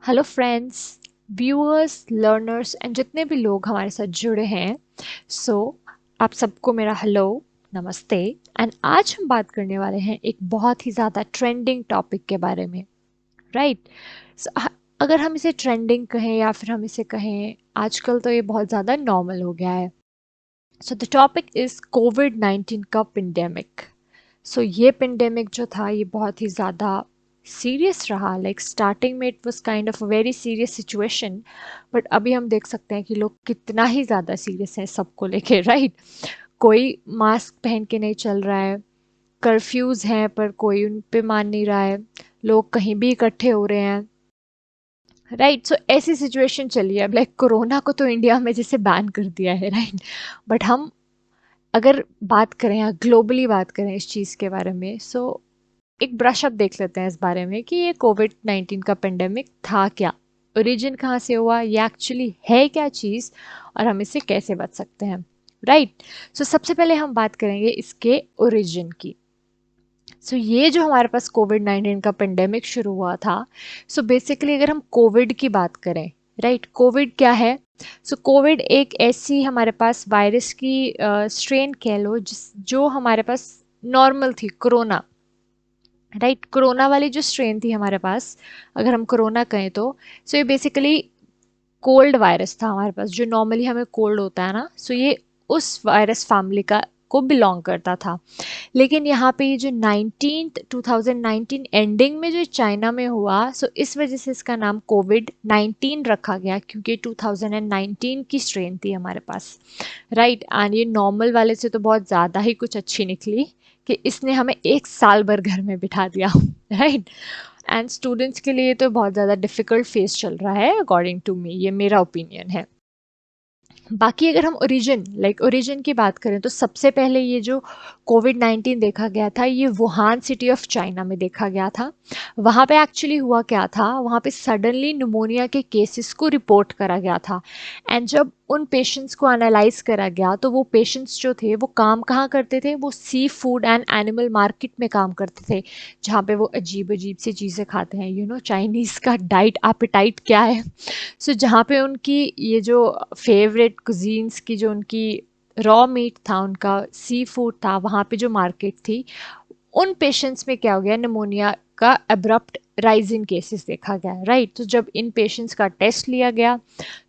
Hello friends, viewers, learners and जितने भी लोग हमारे साथ जुड़े हैं। सो आप सबको मेरा हेलो, नमस्ते। एंड आज हम बात करने वाले हैं एक बहुत ही ज़्यादा ट्रेंडिंग टॉपिक के बारे में, राइट। अगर हम इसे ट्रेंडिंग कहें या फिर हम इसे कहें, आजकल तो ये बहुत ज़्यादा नॉर्मल हो गया है। सो द टॉपिक इज़ कोविड-19 का पेंडेमिक। सो ये पेंडेमिक जो था ये बहुत ही ज़्यादा सीरियस रहा। लाइक स्टार्टिंग में it was kind of a very serious situation, but अभी हम देख सकते हैं कि लोग कितना ही ज़्यादा सीरियस हैं सबको लेके, राइट। कोई मास्क पहन के नहीं चल रहा है, कर्फ्यूज़ हैं पर कोई उन पे मान नहीं रहा है, लोग कहीं भी इकट्ठे हो रहे हैं, राइट। सो ऐसी सिचुएशन चली है। अब लाइक कोरोना को तो इंडिया में जैसे बैन कर दिया है, राइट। बट हम अगर बात करें या ग्लोबली बात करें इस चीज़ के बारे में, सो एक ब्रश अप देख लेते हैं इस बारे में कि ये कोविड-19 का पेंडेमिक था क्या, ओरिजिन कहाँ से हुआ, ये एक्चुअली है क्या चीज़, और हम इससे कैसे बच सकते हैं, राइट। सो सबसे पहले हम बात करेंगे इसके ओरिजिन की। सो ये जो हमारे पास कोविड-19 का पेंडेमिक शुरू हुआ था, सो बेसिकली अगर हम कोविड की बात करें, राइट, कोविड क्या है। सो कोविड एक ऐसी हमारे पास वायरस की स्ट्रेन कह लो जिस जो हमारे पास नॉर्मल थी, कोरोना, राइट। कोरोना वाली जो स्ट्रेन थी हमारे पास, अगर हम कोरोना कहें तो, सो ये बेसिकली कोल्ड वायरस था हमारे पास, जो नॉर्मली हमें कोल्ड होता है ना, सो ये उस वायरस फैमिली का को बिलोंग करता था। लेकिन यहाँ पे ये जो 2019 एंडिंग में जो चाइना में हुआ, सो इस वजह से इसका नाम कोविड-19 रखा गया, क्योंकि 2019 की स्ट्रेन थी हमारे पास, राइट। एंड ये नॉर्मल वाले से तो बहुत ज़्यादा ही कुछ अच्छी निकली कि इसने हमें एक साल भर घर में बिठा दिया, राइट। एंड स्टूडेंट्स के लिए तो बहुत ज़्यादा डिफ़िकल्ट फेस चल रहा है, अकॉर्डिंग टू मी, ये मेरा ओपिनियन है। बाकी अगर हम ओरिजिन की बात करें, तो सबसे पहले ये जो कोविड-19 देखा गया था, ये वुहान सिटी ऑफ चाइना में देखा गया था। वहाँ पे एक्चुअली हुआ क्या था, वहाँ पे सडनली निमोनिया के केसेस को रिपोर्ट करा गया था। एंड जब उन पेशेंट्स को एनालाइज करा गया, तो वो पेशेंट्स जो थे वो काम कहाँ करते थे, वो sea food and animal market में काम करते थे, जहाँ पे वो अजीब अजीब सी चीज़ें खाते हैं। चाइनीज़ का डाइट एपेटाइट क्या है। सो जहाँ पे उनकी ये जो फेवरेट कुजीन्स की जो उनकी रॉ मीट था, उनका सी फूड था, वहाँ पे जो मार्केट थी, उन पेशेंट्स में क्या हो गया, निमोनिया का अब्रप्ट राइजिंग केसेस देखा गया, राइट। तो जब इन पेशेंट्स का टेस्ट लिया गया,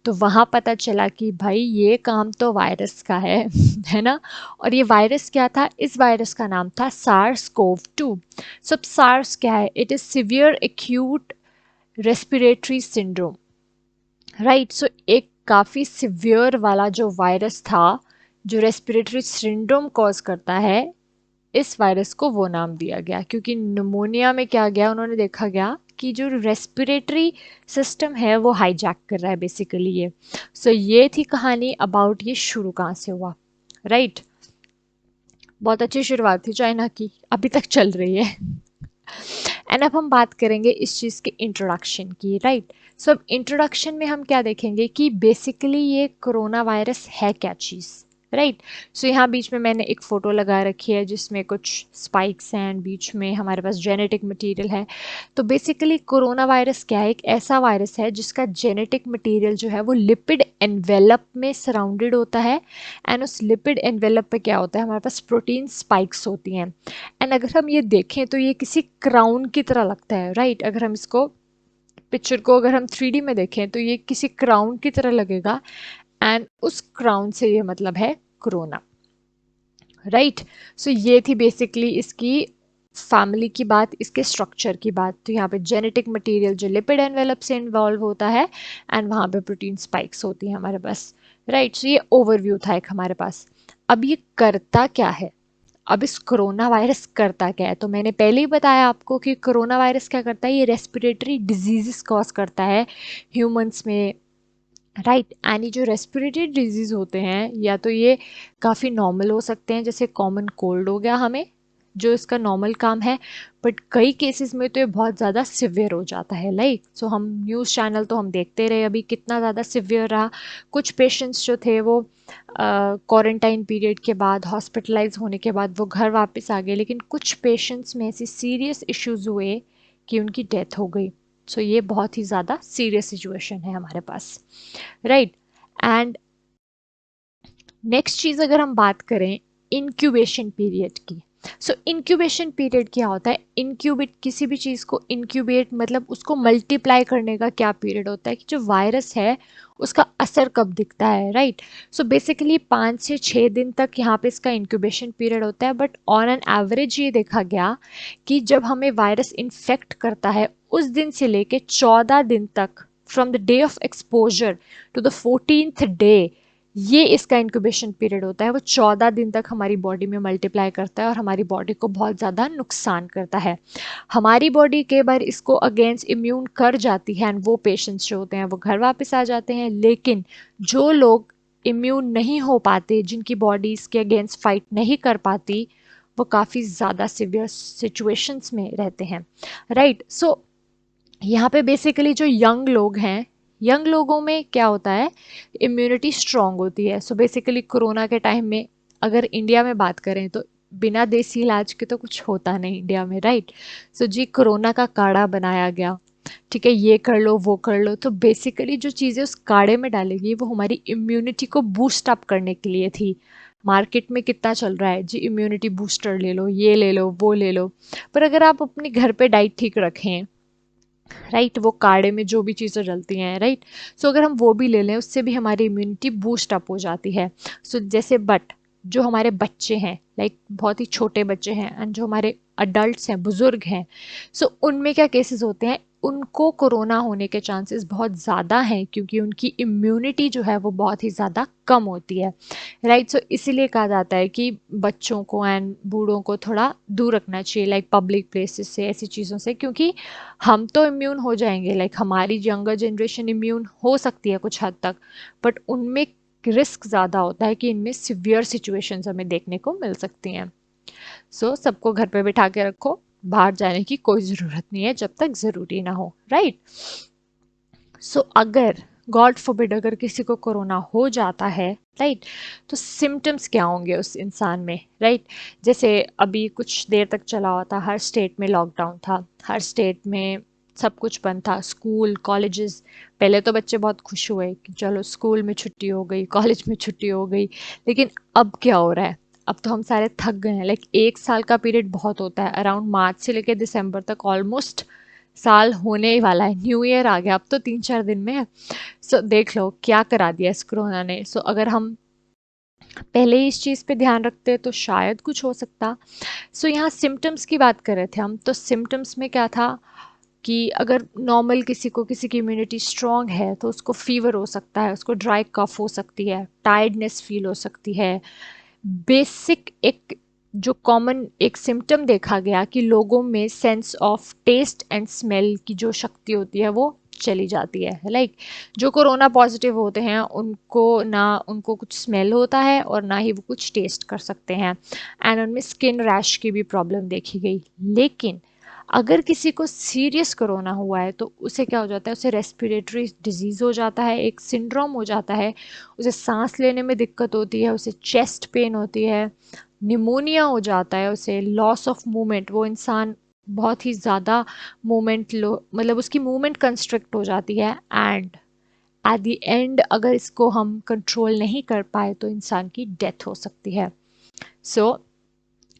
तो वहाँ पता चला कि भाई ये काम तो वायरस का है है ना। और ये वायरस क्या था, इस वायरस का नाम था सार्स कोव 2। सब सार्स क्या है, it is severe acute respiratory syndrome, right. So एक काफ़ी सिवियर वाला जो वायरस था, जो रेस्पिरेटरी सिंड्रोम कॉज करता है, इस वायरस को वो नाम दिया गया, क्योंकि निमोनिया में क्या गया, उन्होंने देखा गया कि जो रेस्पिरेटरी सिस्टम है वो हाईजैक कर रहा है बेसिकली ये। सो ये थी कहानी अबाउट ये शुरू कहाँ से हुआ, राइट। बहुत अच्छी शुरुआत थी चाइना की, अभी तक चल रही है। एंड अब हम बात करेंगे इस चीज़ के इंट्रोडक्शन की, राइट। सो अब इंट्रोडक्शन में हम क्या देखेंगे कि बेसिकली ये कोरोना वायरस है क्या चीज़, राइट। सो यहाँ बीच में मैंने एक फ़ोटो लगा रखी है जिसमें कुछ स्पाइक्स हैं, बीच में हमारे पास जेनेटिक मटेरियल है। तो बेसिकली कोरोना वायरस क्या है, एक ऐसा वायरस है जिसका जेनेटिक मटेरियल जो है वो लिपिड एनवेलप में सराउंडेड होता है। एंड उस लिपिड एनवेलप पे क्या होता है, हमारे पास प्रोटीन स्पाइक्स होती हैं। एंड अगर हम ये देखें तो ये किसी क्राउन की तरह लगता है, राइट। अगर हम इसको पिक्चर को अगर हम 3D में देखें तो ये किसी क्राउन की तरह लगेगा। एंड उस क्राउन से ये मतलब है कोरोना, राइट। सो ये थी बेसिकली इसकी फैमिली की बात, इसके स्ट्रक्चर की बात। तो यहाँ पे जेनेटिक मटेरियल जो लिपिड एनवेलप से इन्वॉल्व होता है, एंड वहाँ पे प्रोटीन स्पाइक्स होती हैं हमारे पास, राइट। सो ये ओवरव्यू था एक हमारे पास। अब ये करता क्या है, अब इस कोरोना वायरस करता क्या है, तो मैंने पहले ही बताया आपको कि कोरोना वायरस क्या करता है, ये रेस्पिरेटरी डिजीजेस कॉज करता है ह्यूमंस में, राइट। एंड ये जो रेस्पिरेटरी डिजीज होते हैं, या तो ये काफ़ी नॉर्मल हो सकते हैं, जैसे कॉमन कोल्ड हो गया हमें, जो इसका नॉर्मल काम है। बट कई केसेस में तो ये बहुत ज़्यादा सिवियर हो जाता है, लाइक सो हम न्यूज़ चैनल तो हम देखते रहे अभी कितना ज़्यादा सिवियर रहा। कुछ पेशेंट्स जो थे वो क्वारंटाइन पीरियड के बाद, हॉस्पिटलाइज होने के बाद वो घर वापस आ गए, लेकिन कुछ पेशेंट्स में ऐसी सीरियस इश्यूज हुए कि उनकी डेथ हो गई, सो ये बहुत ही ज़्यादा सीरियस सिचुएशन है हमारे पास, राइट। एंड नेक्स्ट चीज़ अगर हम बात करें इंक्यूबेशन पीरियड की, सो इंक्यूबेशन पीरियड क्या होता है? इंक्यूबेट, किसी भी चीज़ को इंक्यूबेट मतलब उसको मल्टीप्लाई करने का क्या पीरियड होता है कि जो वायरस है उसका असर कब दिखता है, राइट। सो बेसिकली 5 से 6 दिन तक यहाँ पे इसका इंक्यूबेशन पीरियड होता है, बट ऑन एन एवरेज ये देखा गया कि जब हमें वायरस इन्फेक्ट करता है उस दिन से लेके 14 दिन तक, from the day of exposure to the 14th day, ये इसका इंक्यूबेशन पीरियड होता है। वो 14 दिन तक हमारी बॉडी में मल्टीप्लाई करता है और हमारी बॉडी को बहुत ज़्यादा नुकसान करता है। हमारी बॉडी कई बार इसको अगेंस्ट इम्यून कर जाती है एंड वो पेशेंट्स जो होते हैं वो घर वापस आ जाते हैं, लेकिन जो लोग इम्यून नहीं हो पाते, जिनकी बॉडी इसके अगेंस्ट फाइट नहीं कर पाती, वो काफ़ी ज़्यादा सिवियर सिचुएशंस में रहते हैं, राइट। सो यहाँ पे बेसिकली जो यंग लोग हैं, यंग लोगों में क्या होता है, इम्यूनिटी स्ट्रांग होती है। सो बेसिकली कोरोना के टाइम में अगर इंडिया में बात करें तो बिना देसी इलाज के तो कुछ होता नहीं इंडिया में, राइट। सो जी कोरोना का काढ़ा बनाया गया, ठीक है, ये कर लो वो कर लो। तो बेसिकली जो चीज़ें उस काढ़े में डालेगी वो हमारी इम्यूनिटी को बूस्ट अप करने के लिए थी। मार्केट में कितना चल रहा है जी, इम्यूनिटी बूस्टर ले लो, ये ले लो वो ले लो, पर अगर आप अपने घर पे डाइट ठीक रखें, राइट, वो काढ़े में जो भी चीज़ें डलती हैं, राइट, सो अगर हम वो भी ले लें उससे भी हमारी इम्यूनिटी बूस्ट अप हो जाती है। सो जैसे बट जो हमारे बच्चे हैं, लाइक बहुत ही छोटे बच्चे हैं एंड जो हमारे अडल्ट्स हैं, बुजुर्ग हैं, सो उनमें क्या केसेस होते हैं, उनको कोरोना होने के चांसेस बहुत ज़्यादा हैं क्योंकि उनकी इम्यूनिटी जो है वो बहुत ही ज़्यादा कम होती है, राइट। सो इसीलिए कहा जाता है कि बच्चों को एंड बूढ़ों को थोड़ा दूर रखना चाहिए, लाइक पब्लिक प्लेसेस से, ऐसी चीज़ों से, क्योंकि हम तो इम्यून हो जाएंगे, लाइक हमारी यंगर जनरेशन इम्यून हो सकती है कुछ हद तक, बट उनमें रिस्क ज़्यादा होता है कि इनमें सिवियर सिचुएशंस हमें देखने को मिल सकती हैं। सो सबको घर पे बिठा के रखो, बाहर जाने की कोई ज़रूरत नहीं है जब तक ज़रूरी ना हो, राइट। सो अगर गॉड फॉरबिड अगर किसी को कोरोना हो जाता है, राइट, तो सिम्टम्स क्या होंगे उस इंसान में, राइट। जैसे अभी कुछ देर तक चला हुआ था, हर स्टेट में लॉकडाउन था, हर स्टेट में सब कुछ बंद था, स्कूल कॉलेजेस। पहले तो बच्चे बहुत खुश हुए कि चलो स्कूल में छुट्टी हो गई, कॉलेज में छुट्टी हो गई, लेकिन अब क्या हो रहा है, अब तो हम सारे थक गए हैं। लाइक 1 साल का पीरियड बहुत होता है, अराउंड मार्च से लेकर दिसंबर तक ऑलमोस्ट साल होने ही वाला है, न्यू ईयर आ गया अब तो 3-4 दिन में है। सो देख लो क्या करा दिया इस कोरोना ने। सो अगर हम पहले ही इस चीज़ पे ध्यान रखते तो शायद कुछ हो सकता। सो यहाँ सिम्टम्स की बात कर रहे थे हम, तो सिम्टम्स में क्या था कि अगर नॉर्मल किसी को, किसी की इम्यूनिटी स्ट्रांग है तो उसको फीवर हो सकता है, उसको ड्राई कफ हो सकती है, टायर्डनेस फील हो सकती है। बेसिक एक जो कॉमन एक सिम्टम देखा गया कि लोगों में sense of taste and smell की जो शक्ति होती है वो चली जाती है। लाइक जो कोरोना पॉजिटिव होते हैं उनको ना उनको कुछ स्मेल होता है और ना ही वो कुछ टेस्ट कर सकते हैं, एंड उनमें स्किन रैश की भी प्रॉब्लम देखी गई। लेकिन अगर किसी को सीरियस कोरोना हुआ है तो उसे क्या हो जाता है, उसे रेस्पिरेटरी डिजीज़ हो जाता है, एक सिंड्रोम हो जाता है, उसे सांस लेने में दिक्कत होती है, उसे चेस्ट पेन होती है, निमोनिया हो जाता है, उसे लॉस ऑफ मूवमेंट, वो इंसान बहुत ही ज़्यादा मूवमेंट लो, मतलब उसकी मूवमेंट कंस्ट्रिक्ट हो जाती है, एंड एट द एंड अगर इसको हम कंट्रोल नहीं कर पाए तो इंसान की डेथ हो सकती है। सो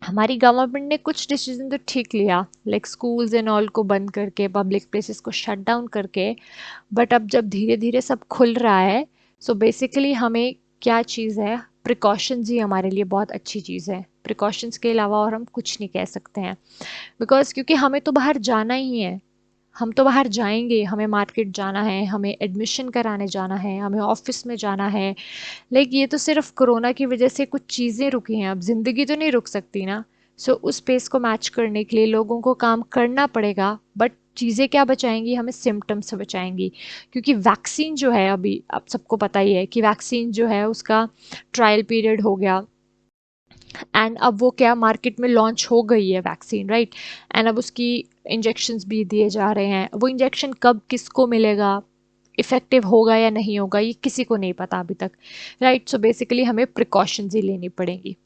हमारी गवर्नमेंट ने कुछ डिसीजन तो ठीक लिया, लाइक स्कूल्स एंड ऑल को बंद करके, पब्लिक प्लेसेस को शट डाउन करके, बट अब जब धीरे धीरे सब खुल रहा है, सो बेसिकली हमें क्या चीज़ है, प्रिकॉशंस ही हमारे लिए बहुत अच्छी चीज़ है। प्रिकॉशंस के अलावा और हम कुछ नहीं कह सकते हैं, बिकॉज क्योंकि हमें तो बाहर जाना ही है, हम तो बाहर जाएंगे, हमें मार्केट जाना है, हमें एडमिशन कराने जाना है, हमें ऑफिस में जाना है। लाइक ये तो सिर्फ कोरोना की वजह से कुछ चीज़ें रुकी हैं, अब ज़िंदगी तो नहीं रुक सकती ना। सो उस पेस को मैच करने के लिए लोगों को काम करना पड़ेगा, बट चीज़ें क्या बचाएंगी, हमें सिम्टम्स से बचाएंगी। क्योंकि वैक्सीन जो है, अभी आप सबको पता ही है कि वैक्सीन जो है उसका ट्रायल पीरियड हो गया, एंड अब वो क्या मार्केट में लॉन्च हो गई है वैक्सीन, राइट, एंड अब उसकी इंजेक्शंस भी दिए जा रहे हैं। वो इंजेक्शन कब किसको मिलेगा, इफ़ेक्टिव होगा या नहीं होगा, ये किसी को नहीं पता अभी तक, राइट। सो बेसिकली हमें प्रिकॉशंस ही लेनी पड़ेंगी।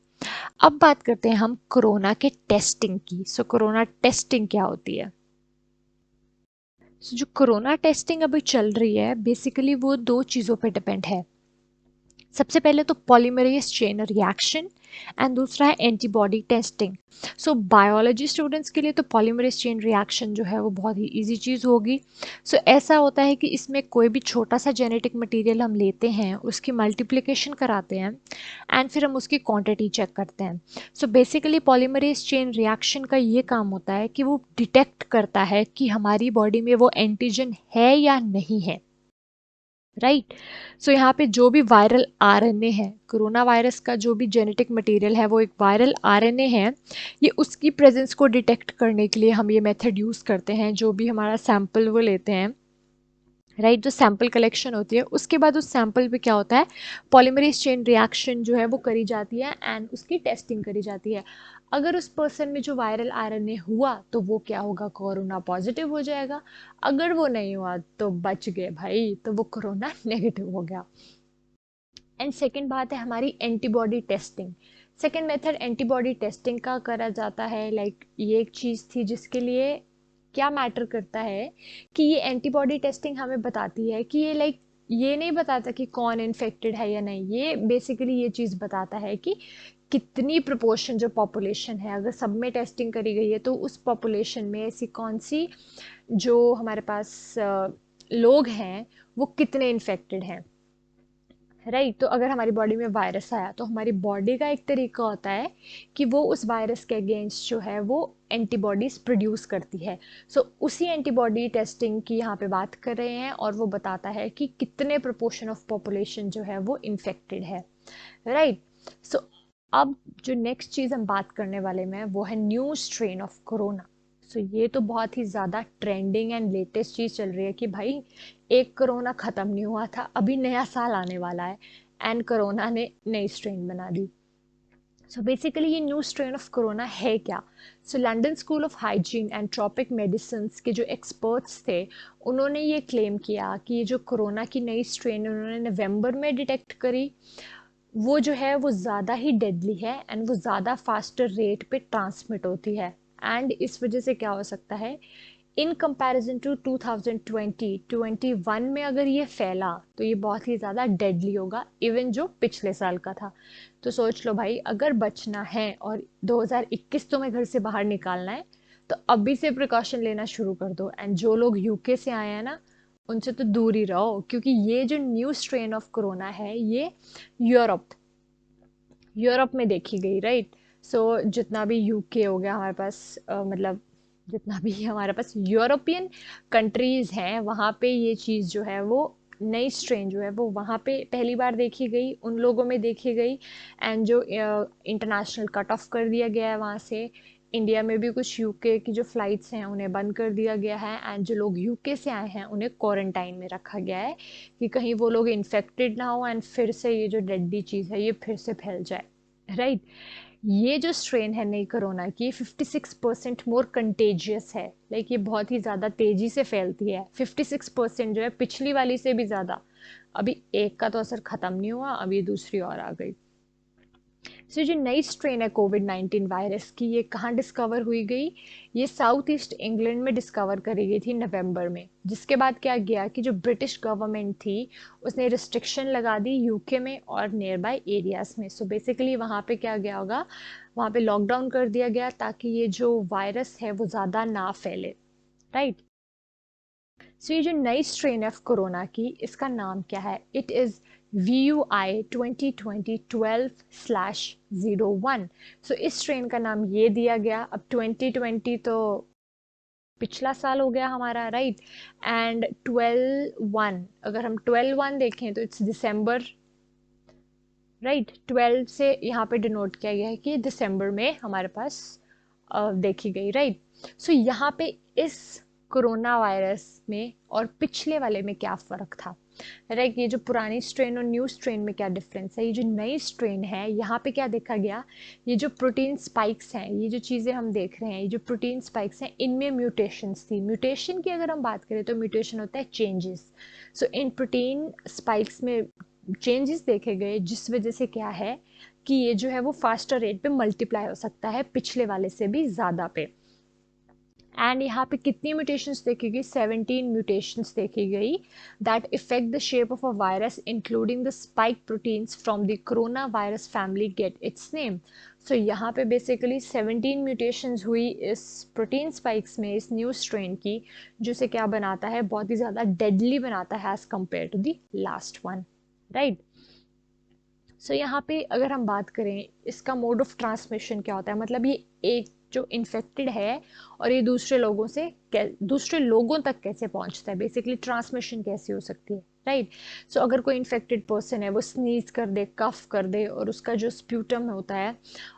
अब बात करते हैं हम कोरोना के टेस्टिंग की। सो कोरोना टेस्टिंग क्या होती है? जो कोरोना टेस्टिंग अभी चल रही है बेसिकली वो दो चीज़ों पे डिपेंड है। सबसे पहले तो पॉलीमरेज चेन रिएक्शन एंड दूसरा है एंटीबॉडी टेस्टिंग। सो बायोलॉजी स्टूडेंट्स के लिए तो पॉलीमरेज चेन रिएक्शन जो है वो बहुत ही इजी चीज़ होगी। सो ऐसा होता है कि इसमें कोई भी छोटा सा जेनेटिक मटेरियल हम लेते हैं, उसकी मल्टीप्लिकेशन कराते हैं एंड फिर हम उसकी क्वांटिटी चेक करते हैं। So basically polymerase chain reaction का ये काम होता है कि वो डिटेक्ट करता है कि हमारी बॉडी में वो एंटीजन है या नहीं है, राइट। सो यहाँ पे जो भी वायरल आरएनए है, कोरोना वायरस का जो भी जेनेटिक मटेरियल है वो एक वायरल आरएनए है। ये उसकी प्रेजेंस को डिटेक्ट करने के लिए हम ये मेथड यूज़ करते हैं। जो भी हमारा सैंपल वो लेते हैं, राइट, जो सैंपल कलेक्शन होती है, उसके बाद उस सैंपल पे क्या होता है, पॉलीमरेज चेन रिएक्शन जो है वो करी जाती है एंड उसकी टेस्टिंग करी जाती है। अगर उस पर्सन में जो वायरल आरएनए हुआ तो वो क्या होगा, कोरोना पॉजिटिव हो जाएगा। अगर वो नहीं हुआ तो बच गए भाई, तो वो कोरोना नेगेटिव हो गया। एंड सेकेंड बात है हमारी antibody testing. Second method antibody testing का करा जाता है। ये एक चीज़ थी जिसके लिए क्या मैटर करता है कि ये एंटीबॉडी टेस्टिंग हमें बताती है कि ये नहीं बताता कि कौन इन्फेक्टेड है या नहीं। ये बेसिकली ये चीज़ बताता है कि कितनी प्रोपोर्शन जो पॉपुलेशन है, अगर सब में टेस्टिंग करी गई है तो उस पॉपुलेशन में ऐसी कौन सी जो हमारे पास लोग हैं वो कितने इन्फेक्टेड हैं, राइट। तो अगर हमारी बॉडी में वायरस आया तो हमारी बॉडी का एक तरीका होता है कि वो उस वायरस के अगेंस्ट जो है वो एंटीबॉडीज प्रोड्यूस करती है। उसी एंटीबॉडी टेस्टिंग की यहाँ पे बात कर रहे हैं और वो बताता है कि कितने प्रोपोर्शन ऑफ पॉपुलेशन जो है वो इन्फेक्टेड है, राइट। सो अब जो नेक्स्ट चीज़ हम बात करने वाले में वो है न्यू स्ट्रेन ऑफ कोरोना। ये तो बहुत ही ज़्यादा ट्रेंडिंग एंड लेटेस्ट चीज़ चल रही है कि भाई एक कोरोना ख़त्म नहीं हुआ था, अभी नया साल आने वाला है एंड कोरोना ने नई स्ट्रेन बना दी। बेसिकली ये न्यू स्ट्रेन ऑफ कोरोना है क्या। London school of hygiene and tropic medicine के जो एक्सपर्ट्स थे उन्होंने ये क्लेम किया कि ये जो कोरोना की नई स्ट्रेन उन्होंने नवंबर में डिटेक्ट करी, वो जो है वो ज़्यादा ही डेडली है एंड वो ज़्यादा फास्टर रेट पे ट्रांसमिट होती है। एंड इस वजह से क्या हो सकता है, इन कंपैरिजन टू 2021 में अगर ये फैला तो ये बहुत ही ज़्यादा डेडली होगा इवन जो पिछले साल का था। तो सोच लो भाई, अगर बचना है और 2021 तुम्हें घर से बाहर निकालना है तो अभी से प्रिकॉशन लेना शुरू कर दो। एंड जो लोग यूके से आए हैं ना, उनसे तो दूर ही रहो, क्योंकि ये जो न्यू स्ट्रेन ऑफ कोरोना है ये यूरोप यूरोप में देखी गई, राइट। जितना भी यूके हो गया हमारे पास, मतलब जितना भी हमारे पास यूरोपियन कंट्रीज हैं वहाँ पे ये चीज़ जो है वो नई स्ट्रेन जो है वो वहाँ पे पहली बार देखी गई, उन लोगों में देखी गई। एंड जो इंटरनेशनल कट ऑफ कर दिया गया है वहाँ से, इंडिया में भी कुछ यूके की जो फ्लाइट्स हैं उन्हें बंद कर दिया गया है एंड जो लोग यूके से आए हैं उन्हें क्वारंटाइन में रखा गया है कि कहीं वो लोग इन्फेक्टेड ना हो एंड फिर से ये जो डेडली चीज़ है ये फिर से फैल जाए, राइट। ये जो स्ट्रेन है नई कोरोना की 56% मोर कंटेजियस है। ये बहुत ही ज़्यादा तेज़ी से फैलती है। 56% जो है पिछली वाली से भी ज़्यादा। अभी एक का तो असर ख़त्म नहीं हुआ, अभी दूसरी और आ गई। जो नई स्ट्रेन है कोविड-19 वायरस की, ये कहाँ डिस्कवर हुई गई, ये साउथ ईस्ट इंग्लैंड में डिस्कवर करी गई थी नवंबर में। जिसके बाद क्या गया कि जो ब्रिटिश गवर्नमेंट थी उसने रिस्ट्रिक्शन लगा दी यूके में और नियर बाय एरियाज में। बेसिकली वहाँ पे क्या गया होगा, वहाँ पे लॉकडाउन कर दिया गया ताकि ये जो वायरस है वो ज़्यादा ना फैले, राइट। ये जो नई स्ट्रेन है कोरोना की, इसका नाम क्या है, इट इज़ VUI 2020-12/01। इस स्ट्रेन का नाम ये दिया गया। अब 2020 तो पिछला साल हो गया हमारा, राइट। एंड 12/1, अगर हम 12/1 देखें तो इट्स दिसंबर, राइट। 12 से यहाँ पे डिनोट किया गया है कि दिसंबर में हमारे पास देखी गई, राइट। यहाँ पे इस कोरोना वायरस में और पिछले वाले में क्या फ़र्क था, राइट। ये जो पुरानी स्ट्रेन और न्यू स्ट्रेन में क्या डिफरेंस है, ये जो नई स्ट्रेन है यहाँ पे क्या देखा गया, ये जो प्रोटीन स्पाइक्स हैं, ये जो चीज़ें हम देख रहे हैं, ये जो प्रोटीन स्पाइक्स हैं, इनमें म्यूटेशंस थी। म्यूटेशन की अगर हम बात करें तो म्यूटेशन होता है चेंजेस। इन प्रोटीन स्पाइक्स में चेंजेस देखे गए, जिस वजह से क्या है कि ये जो है वो फास्टर रेट पे मल्टीप्लाई हो सकता है पिछले वाले से भी ज़्यादा पे। एंड यहाँ पे कितनी म्यूटेशंस देखी गई? 17 म्यूटेशंस देखी गई that effect the shape of a virus including the spike proteins from the corona virus family get its name. So यहाँ पे बेसिकली 17 म्यूटेशंस हुई इस प्रोटीन स्पाइक्स में, इस न्यू स्ट्रेन की, जिसे क्या बनाता है? बहुत ही ज़्यादा डेडली बनाता है as compare to the last one, right. So यहाँ पे अगर हम बात करें इसका मोड ऑफ ट्रांसमिशन क्या होता है, मतलब ये एक जो इन्फेक्टेड है और ये दूसरे लोगों तक कैसे पहुंचता है, बेसिकली ट्रांसमिशन कैसे हो सकती है, राइट। सो अगर कोई इन्फेक्टेड पर्सन है, वो स्नीज कर दे, कफ कर दे, और उसका जो स्प्यूटम होता है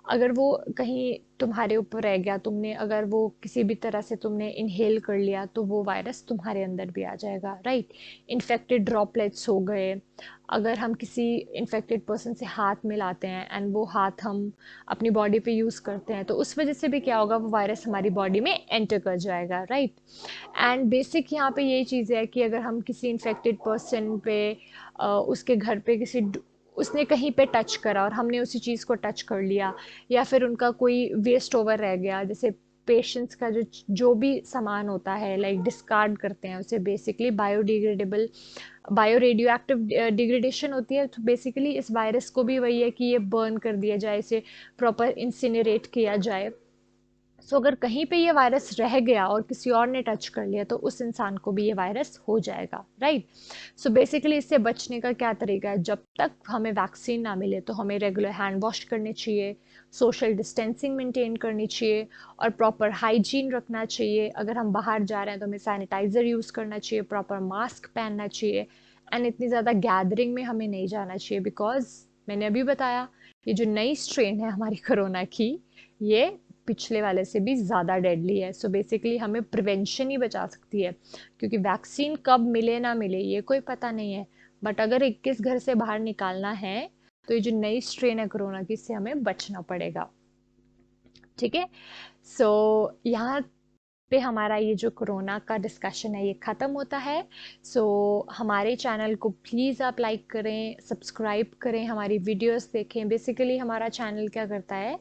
अगर वो कहीं तुम्हारे ऊपर रह गया, तुमने अगर वो किसी भी तरह से तुमने इनहेल कर लिया, तो वो वायरस तुम्हारे अंदर भी आ जाएगा, राइट। इन्फेक्टेड ड्रॉपलेट्स हो गए, अगर हम किसी इन्फेक्टेड पर्सन से हाथ मिलाते हैं एंड वो हाथ हम अपनी बॉडी पे यूज़ करते हैं, तो उस वजह से भी क्या होगा? वो वायरस हमारी बॉडी में एंटर कर जाएगा, राइट। एंड बेसिक यहाँ पे यही चीज़ है कि अगर हम किसी इन्फेक्टेड पर्सन पे उसके घर पे उसने कहीं पे टच करा और हमने उसी चीज़ को टच कर लिया, या फिर उनका कोई वेस्ट ओवर रह गया, जैसे पेशेंट्स का जो भी सामान होता है लाइक डिस्कार्ड करते हैं उसे, basically biodegradable bio radio active degradation होती है। तो बेसिकली इस वायरस को भी वही है कि ये बर्न कर दिया जाए, इसे प्रॉपर इंसिनरेट किया जाए। सो अगर कहीं पे ये वायरस रह गया और किसी और ने टच कर लिया, तो उस इंसान को भी ये वायरस हो जाएगा, राइट। सो बेसिकली इससे बचने का क्या तरीका है? जब तक हमें वैक्सीन ना मिले तो हमें रेगुलर हैंड वॉश करने चाहिए, सोशल डिस्टेंसिंग मेंटेन करनी चाहिए, और प्रॉपर हाइजीन रखना चाहिए। अगर हम बाहर जा रहे हैं तो हमें सैनिटाइज़र यूज़ करना चाहिए, प्रॉपर मास्क पहनना चाहिए, एंड इतनी ज़्यादा गैदरिंग में हमें नहीं जाना चाहिए, बिकॉज मैंने अभी बताया ये जो नई स्ट्रेन है हमारी कोरोना की, ये पिछले वाले से भी ज़्यादा डेडली है। सो बेसिकली हमें प्रिवेंशन ही बचा सकती है, क्योंकि वैक्सीन कब मिले ना मिले ये कोई पता नहीं है, बट अगर 21 घर से बाहर निकालना है तो ये जो नई स्ट्रेन है कोरोना की, इससे हमें बचना पड़ेगा, ठीक है। सो यहाँ पे हमारा ये जो कोरोना का डिस्कशन है ये ख़त्म होता है। सो हमारे चैनल को प्लीज़ आप लाइक करें, सब्सक्राइब करें, हमारी वीडियोस देखें। बेसिकली हमारा चैनल क्या करता है,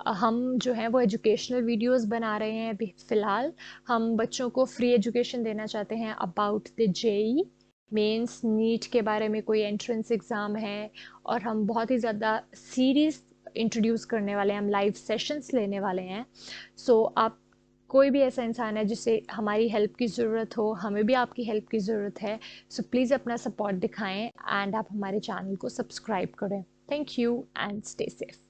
हम जो है वो एजुकेशनल वीडियोस बना रहे हैं अभी फ़िलहाल। हम बच्चों को फ्री एजुकेशन देना चाहते हैं about the JEE mains, NEET के बारे में, कोई एंट्रेंस एग्ज़ाम है, और हम बहुत ही ज़्यादा सीरीज़ इंट्रोड्यूस करने वाले हैं, हम लाइव सेशंस लेने वाले हैं। सो आप कोई भी ऐसा इंसान है जिसे हमारी हेल्प की ज़रूरत हो, हमें भी आपकी हेल्प की ज़रूरत है, सो प्लीज़ अपना सपोर्ट दिखाएं एंड आप हमारे चैनल को सब्सक्राइब करें। Thank you and stay safe.